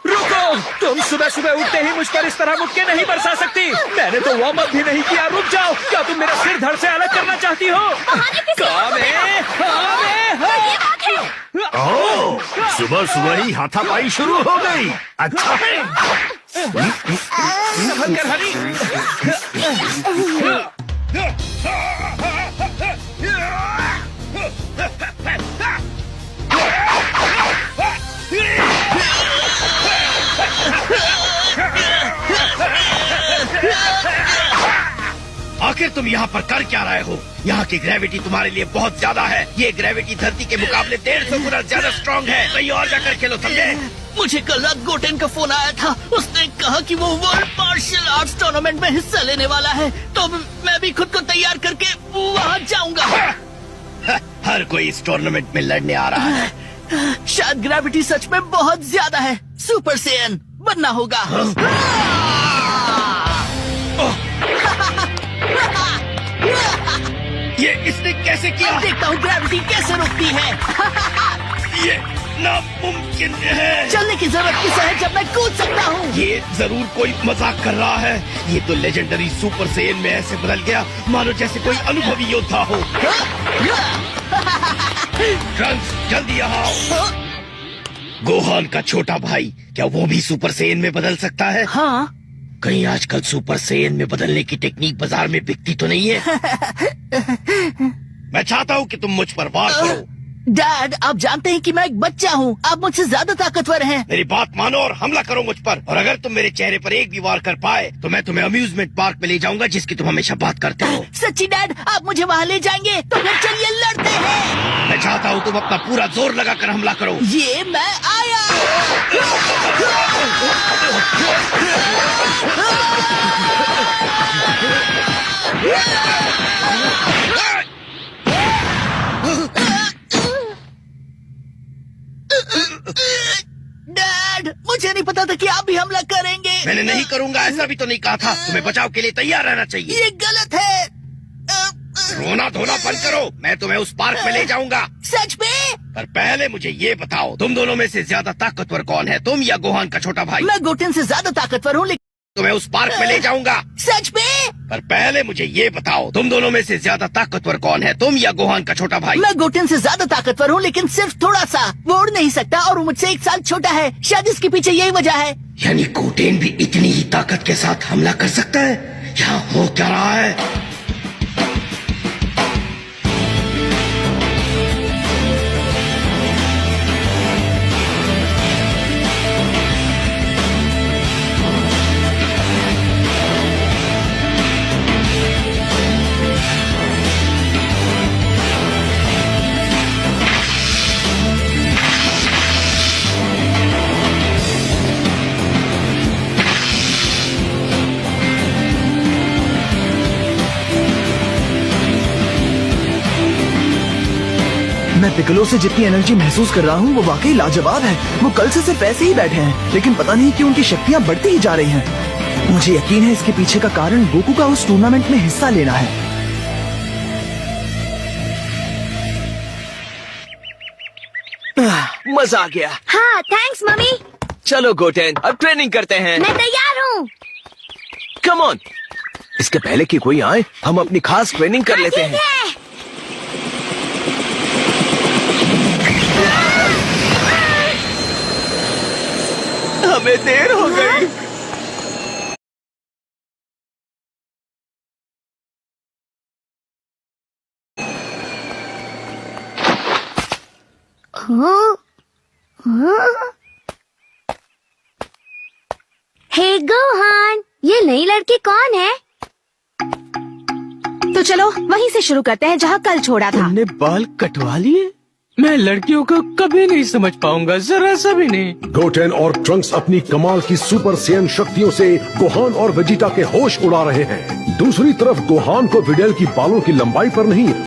रुको, तुम सुबह सुबह उठते ही मुझ पर इस तरह मुक्के नहीं बरसा सकती। मैंने तो वार्म अप भी नहीं किया। रुक जाओ, क्या तुम मेरा सिर धड़ से अलग करना चाहती हो? सुबह सुबह ही हाथापाई शुरू हो गई। अच्छा है। संभल कर हरी। आखिर तुम यहाँ पर कर क्या रहे हो? यहाँ की ग्रेविटी तुम्हारे लिए बहुत ज्यादा है। ये ग्रेविटी धरती के मुकाबले 150 गुना ज्यादा स्ट्रॉन्ग है। कहीं और जाकर खेलो, समझे? मुझे कल रात गोटेन का फोन आया था। उसने कहा कि वो वर्ल्ड मार्शल आर्ट्स टूर्नामेंट में हिस्सा लेने वाला है, तो मैं भी खुद को तैयार करके वहाँ जाऊँगा। हर कोई इस टूर्नामेंट में लड़ने आ रहा है। शायद ग्रेविटी सच में बहुत ज्यादा है। सुपर सेयन बनना होगा। ये इसने कैसे किया? देखता हूँ ग्रेविटी कैसे रुकती है। ये नामुमकिन है। चलने की जरूरत किसे है जब मैं कूद सकता हूँ? ये जरूर कोई मजाक कर रहा है। ये तो लेजेंडरी सुपर सेयन में ऐसे बदल गया मानो जैसे कोई अनुभवी योद्धा हो। ट्रंक्स, जल्दी यहाँ आओ। गोहान का छोटा भाई, क्या वो भी सुपर सेयन में बदल सकता है? हाँ। कहीं आजकल सुपर सेयन में बदलने की टेक्निक बाजार में बिकती तो नहीं है? मैं चाहता हूँ कि तुम मुझ पर वार करो। डैड, आप जानते हैं कि मैं एक बच्चा हूँ। आप मुझसे ज्यादा ताकतवर हैं। मेरी बात मानो और हमला करो मुझ पर। और अगर तुम मेरे चेहरे पर एक भी वार कर पाए तो मैं तुम्हें अम्यूजमेंट पार्क में ले जाऊंगा जिसकी तुम हमेशा बात करते हो। सच्ची डैड, आप मुझे वहाँ ले जाएंगे? तो फिर चलिए लड़ते हैं। मैं चाहता हूँ तुम अपना पूरा जोर लगाकर हमला करो। ये मैं आया। डैड, मुझे नहीं पता था कि आप भी हमला करेंगे। मैंने नहीं करूंगा ऐसा भी तो नहीं कहा था। तुम्हें बचाव के लिए तैयार रहना चाहिए। ये गलत है। रोना धोना बंद करो। मैं तुम्हें उस पार्क में ले जाऊंगा। सच में? पर पहले मुझे ये बताओ, तुम दोनों में से ज्यादा ताकतवर कौन है, तुम या गोहान का छोटा भाई? मैं गोटेन से ज्यादा ताकतवर हूँ, लेकिन तुम्हें उस पार्क में ले जाऊंगा। सच में? पर पहले मुझे ये बताओ, तुम दोनों में से ज्यादा ताकतवर कौन है, तुम या गोहान का छोटा भाई? मैं गोटेन से ज्यादा ताकतवर हूँ, लेकिन सिर्फ थोड़ा सा। वो उड़ नहीं सकता और वो मुझसे 1 साल छोटा है। शायद इसके पीछे यही वजह है। यानी गोटेन भी इतनी ही ताकत के साथ हमला कर सकता है? यहाँ हो क्या रहा है? मैं पिकलो से जितनी एनर्जी महसूस कर रहा हूँ वो वाकई लाजवाब है। वो कल से सिर्फ ऐसे ही बैठे हैं, लेकिन पता नहीं क्यों उनकी शक्तियाँ बढ़ती ही जा रही हैं। मुझे यकीन है इसके पीछे का कारण गोकू का उस टूर्नामेंट में हिस्सा लेना है। मजा आ गया। हाँ, थैंक्स मम्मी। चलो गोटेन, अब ट्रेनिंग करते हैं। मैं तैयार हूँ। Come on. इसके पहले कि कोई आए, हम अपनी खास ट्रेनिंग कर लेते हैं। हमें देर हो गई। हे गोहान, ये नई लड़की कौन है? तो चलो वहीं से शुरू करते हैं जहाँ कल छोड़ा था। तुमने बाल कटवा लिए? मैं लड़कियों को कभी नहीं समझ पाऊंगा, जरा सा भी नहीं। गोटेन और ट्रंक्स अपनी कमाल की सुपर सेयन शक्तियों से गोहान और वेजिटा के होश उड़ा रहे हैं। दूसरी तरफ गोहान को विडेल की बालों की लंबाई पर नहीं